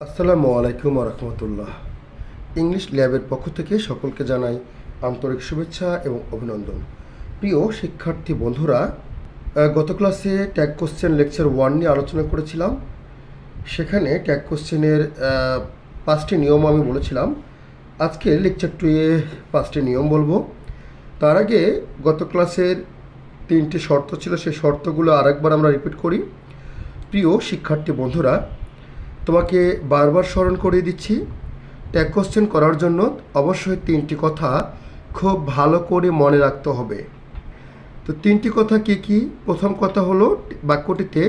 আসসালামু আলাইকুম রহমতুল্লাহ। ইংলিশ ল্যাবের পক্ষ থেকে সকলকে জানাই আন্তরিক শুভেচ্ছা এবং অভিনন্দন। প্রিয় শিক্ষার্থী বন্ধুরা, গত ক্লাসে ট্যাগ কোশ্চেন লেকচার 1 নিয়ে আলোচনা করেছিলাম। সেখানে ট্যাগ কোশ্চেনের 5টি নিয়ম আমি বলেছিলাম। আজকে লেকচার 2 এ 5টি নিয়ম বলবো। তার আগে গত ক্লাসের 3টি শর্ত ছিল, সেই শর্তগুলো আরেকবার আমরা রিপিট করি। প্রিয় শিক্ষার্থী বন্ধুরা, তোমাকে বারবার স্মরণ করিয়ে দিচ্ছি, ট্যাগ কোশ্চেন করার জন্য অবশ্যই 3টি কথা খুব ভালো করে মনে রাখতে হবে। তো 3টি কথা কি কি? প্রথম কথা হলো বাক্যটিতে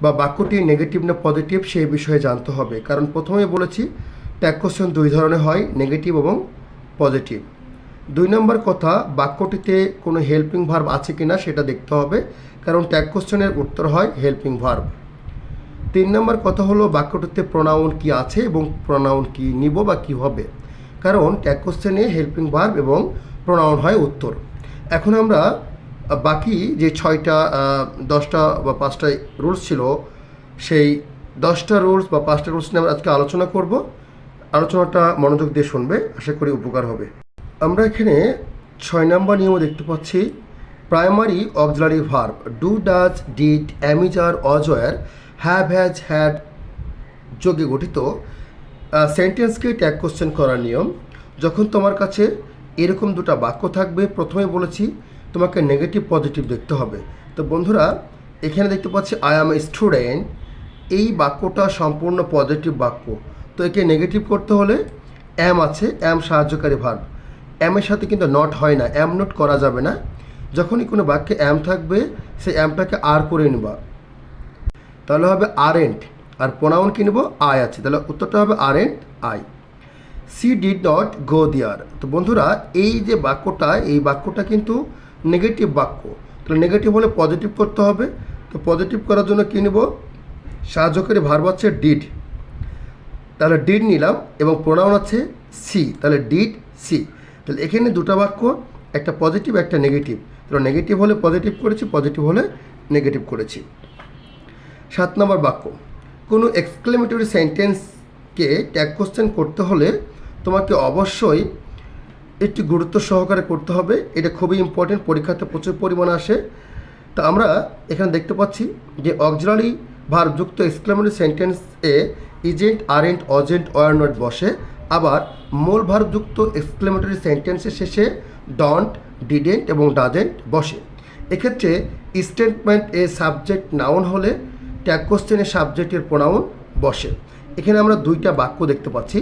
বা বাক্যটি নেগেটিভ না পজিটিভ সেই বিষয়ে জানতে হবে। কারণ প্রথমে বলেছি ট্যাগ কোশ্চেন 2 ধরনের হয়, নেগেটিভ এবং পজিটিভ। 2 নম্বর কথা, বাক্যটিতে কোনো হেল্পিং ভার্ব আছে কি না সেটা দেখতে হবে, কারণ ট্যাগ কোশ্চেনের উত্তর হয় হেল্পিং ভার্ব। 3 নম্বর কথা হলো বাক্যটিতে প্রোনাউন কি আছে এবং প্রোনাউন কি নিব বা কি হবে, কারণ ট্যাগ কোশ্চেনে হেল্পিং ভার্ব এবং প্রোনাউন হয় উত্তর। এখন আমরা বাকি যে 6টা 10টা বা 5টা রুলস ছিল, সেই 10টা রুলস বা 5টা রুলস নিয়ে আমরা আজকে আলোচনা করব। আলোচনাটা মনোযোগ দিয়ে শুনবে, আশা করি উপকার হবে। আমরা এখানে 6 নম্বর নিয়ম দেখতে পাচ্ছি, primary auxiliary verb do, does, did, am is, are, was, were, have, has, had যোগে গঠিত সেন্টেন্সকে ট্যাগ কোশ্চেন করার নিয়ম। যখন তোমার কাছে এরকম দুটো বাক্য থাকবে, প্রথমে বলেছি তোমাকে নেগেটিভ পজিটিভ দেখতে হবে। তো বন্ধুরা, এখানে দেখতে পাচ্ছি আই অ্যাম এ স্টুডেন্ট, এই বাক্যটা সম্পূর্ণ পজিটিভ বাক্য। তো একে নেগেটিভ করতে হলে অ্যাম আছে, অ্যাম সাহায্যকারী ভার্ব, অ্যামের সাথে কিন্তু নট হয় না, অ্যাম নট করা যাবে না। যখনই কোনো বাক্যে অ্যাম থাকবে সেই অ্যামটাকে আর করে নেবা, তাহলে হবে আরেন্ট। আর প্রোনাউন কি নেব? আই আছে, তাহলে উত্তরটা হবে aren't I. She did not go there. তো বন্ধুরা, এই যে বাক্যটা, এই বাক্যটা কিন্তু নেগেটিভ বাক্য। তাহলে নেগেটিভ হলে পজিটিভ করতে হবে। তো পজিটিভ করার জন্য কী নেব? সাহায্যকারী ভার্ব হচ্ছে ডিড, তাহলে ডিড নিলাম, এবং প্রোনাউন আছে সি, তাহলে ডিড সি। তাহলে এখানে দুটো বাক্য, একটা পজিটিভ একটা নেগেটিভ। তাহলে নেগেটিভ হলে পজিটিভ করেছি, পজিটিভ হলে নেগেটিভ করেছি। 7 নম্বর বাক্য, কোনো এক্সক্লেমেটরি সেন্টেন্সকে ট্যাগ কোশ্চেন করতে হলে তোমাকে অবশ্যই একটি গুরুত্ব সহকারে করতে হবে। এটা খুবই ইম্পর্টেন্ট, পরীক্ষাতে প্রচুর পরিমাণে আসে। তো আমরা এখানে দেখতে পাচ্ছি যে অক্সিলারি ভার্বযুক্ত এক্সক্লেমেটরি সেন্টেন্সে ইজেন্ট, আরেন্ট, অজেন্ট, ওয়ার নট বসে। আবার মূল ভার্বযুক্ত এক্সক্লেমেটরি সেন্টেন্সের শেষে ডন্ট, ডিডেন্ট এবং ডাজেন্ট বসে। এক্ষেত্রে স্টেটমেন্ট এ সাবজেক্ট নাউন হলে ট্যাগ কোশ্চেনের সাবজেক্টের প্রোনাউন বসে। এখানে আমরা 2টা বাক্য দেখতে পাচ্ছি,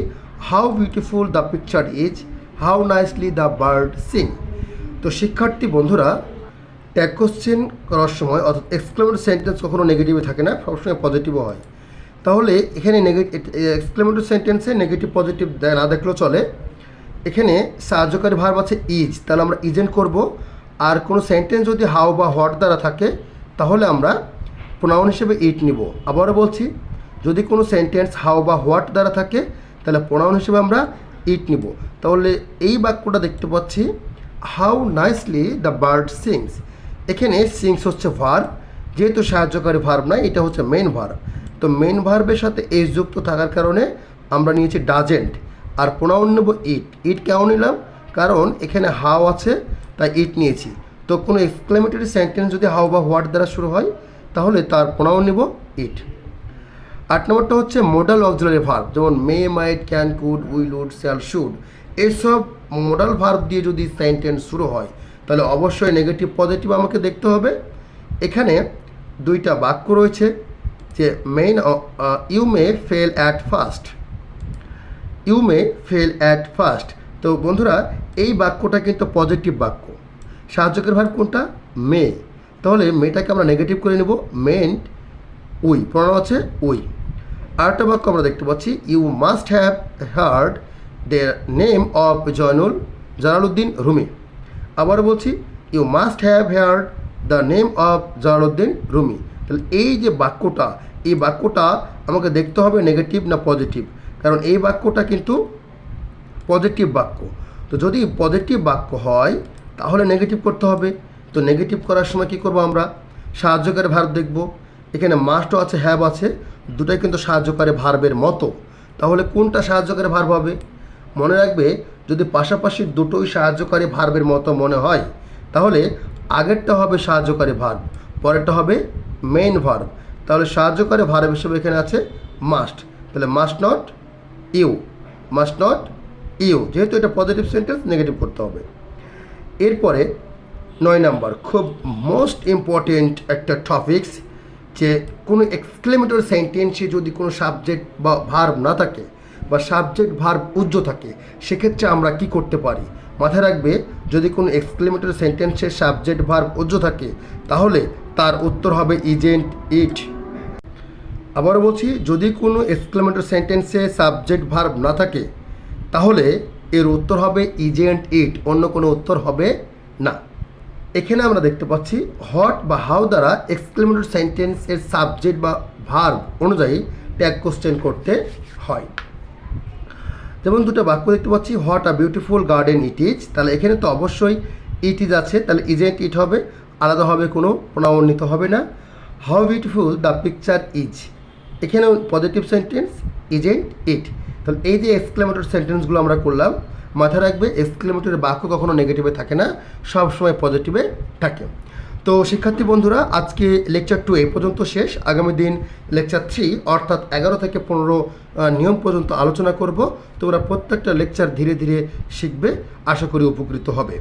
how beautiful the picture is, how nicely the bird Singh. তো শিক্ষার্থী বন্ধুরা, ট্যাগ কোশ্চেন করার সময় অর্থাৎ এক্সক্লেমেটরি সেন্টেন্স কখনো নেগেটিভে থাকে না, সবসময় পজিটিভও হয়। তাহলে এখানে এক্সক্লেমেটরি সেন্টেন্সে নেগেটিভ পজিটিভ না দেখলেও চলে। এখানে সাহায্যকারী ভার্ব আছে ইজ, তাহলে আমরা ইজেন্ট করব। আর কোনো সেন্টেন্স যদি হাউ বা হোয়াট দ্বারা থাকে তাহলে আমরা প্রোনাউন হিসেবে ইট নিব। আবারও বলছি, যদি কোনো সেন্টেন্স হাউ বা হোয়াট দ্বারা থাকে তাহলে প্রোনাউন হিসেবে আমরা ইট নিব। তাহলে এই বাক্যটা দেখতে পাচ্ছি, how nicely the bird sings. এখানে সিংস হচ্ছে ভার্ব, যেহেতু সাহায্যকারী ভার্ব নয়, এটা হচ্ছে মেন ভার্ব। তো মেন ভার্বের সাথে এস যুক্ত থাকার কারণে আমরা নিয়েছি ডাজেন্ট, আর প্রোনাউন নেব ইট। ইট কেন নিলাম? কারণ এখানে হাউ আছে, তাই ইট নিয়েছি। তো কোনো এক্সক্লেমেটরি সেন্টেন্স যদি হাউ বা হোয়াট দ্বারা শুরু হয় তাহলে তার প্রোনাউন নেব ইট। 8 নম্বরটা হচ্ছে মোডাল অক্সিলারি ভার্ব, যেমন may, might, can, could, will, would, shall, should. এইসব মোডাল ভার্ব দিয়ে যদি সেন্টেন্স শুরু হয় তাহলে অবশ্যই নেগেটিভ পজিটিভ আমাকে দেখতে হবে। এখানে 2টা বাক্য রয়েছে, যে মেইন you may fail at first, you may fail at first. তো বন্ধুরা, এই বাক্যটা কিন্তু পজিটিভ বাক্য। সাহায্যকারী ভার্ব কোনটা? মে। তাহলে মেটাকে আমরা নেগেটিভ করে নেব, মেন্ট উই, প্রোনাউন আছে উই। আরেকটা বাক্য আমরা দেখতে পাচ্ছি, you must have heard the name of Jalaluddin Rumi. আবার বলছি, you must have heard the name of Jalaluddin Rumi. তাহলে এই যে বাক্যটা, এই বাক্যটা আমাকে দেখতে হবে নেগেটিভ না পজিটিভ, কারণ এই বাক্যটা কিন্তু পজিটিভ বাক্য। তো যদি পজিটিভ বাক্য হয় তাহলে নেগেটিভ করতে হবে। তো নেগেটিভ করার সময় কী করবো? আমরা সাহায্যকারী ভার্ব দেখব। এখানে মাস্টও আছে, হ্যাভ আছে, দুটাই কিন্তু সাহায্যকারী ভার্বের মতো। তাহলে কোনটা সাহায্যকারী ভার্ব হবে? মনে রাখবে, যদি পাশাপাশি দুটোই সাহায্যকারী ভার্বের মতো মনে হয় তাহলে আগেরটা হবে সাহায্যকারী ভার্ব, পরেরটা হবে মেইন ভার্ব। তাহলে সাহায্যকারী ভার্ব হিসেবে এখানে আছে মাস্ট, তাহলে must not you, must not you, যেহেতু এটা পজিটিভ সেন্টেন্স নেগেটিভ করতে হবে। এরপরে 9 নাম্বার, খুব মোস্ট ইম্পর্টেন্ট একটা টপিকস, যে কোনো এক্সক্লেমেটরি সেন্টেন্সে যদি কোনো সাবজেক্ট বা ভার্ব না থাকে বা সাবজেক্ট ভার্ব উজ্জ্ব থাকে, সেক্ষেত্রে আমরা কি করতে পারি? মাথায় রাখবে, যদি কোনো এক্সক্লেমেটরি সেন্টেন্সের সাবজেক্ট ভার্ব উজ্জ্ব থাকে তাহলে তার উত্তর হবে ইজেন্ট ইট। আবারও বলছি, যদি কোনো এক্সক্লেমেটরি সেন্টেন্সে সাবজেক্ট ভার্ব না থাকে তাহলে এর উত্তর হবে ইজেন্ট ইট, অন্য কোনো উত্তর হবে না। এখানে আমরা দেখতে পাচ্ছি হোয়াট বা হাউ দ্বারা এক্সক্লেমেটরি সেন্টেন্সের সাবজেক্ট বা ভার্ব অনুযায়ী ট্যাগ কোশ্চেন করতে হয়। যেমন দুটো বাক্য দেখতে পাচ্ছি, what a beautiful garden it is, তাহলে এখানে তো অবশ্যই ইট ইজ আছে, তাহলে ইজেন্ট ইট হবে, আলাদাভাবে কোনো প্রণাম নিতে হবে না। How beautiful the picture is, এখানেও পজিটিভ সেন্টেন্স, ইজেন্ট ইট। তাহলে এই যে এক্সক্লেমেটরি সেন্টেন্সগুলো আমরা করলাম, মাথায় রাখবে এক্সক্লেমেটরি বাক্য কখনো নেগেটিভে থাকে না, সবসময় পজিটিভে থাকে। তো শিক্ষার্থী বন্ধুরা, আজকে লেকচার 2 এই পর্যন্ত শেষ। আগামী দিন লেকচার 3 অর্থাৎ 11 থেকে 15 নিয়ম পর্যন্ত আলোচনা করব। তোমরা প্রত্যেকটা লেকচার ধীরে ধীরে শিখবে, আশা করি উপকৃত হবে।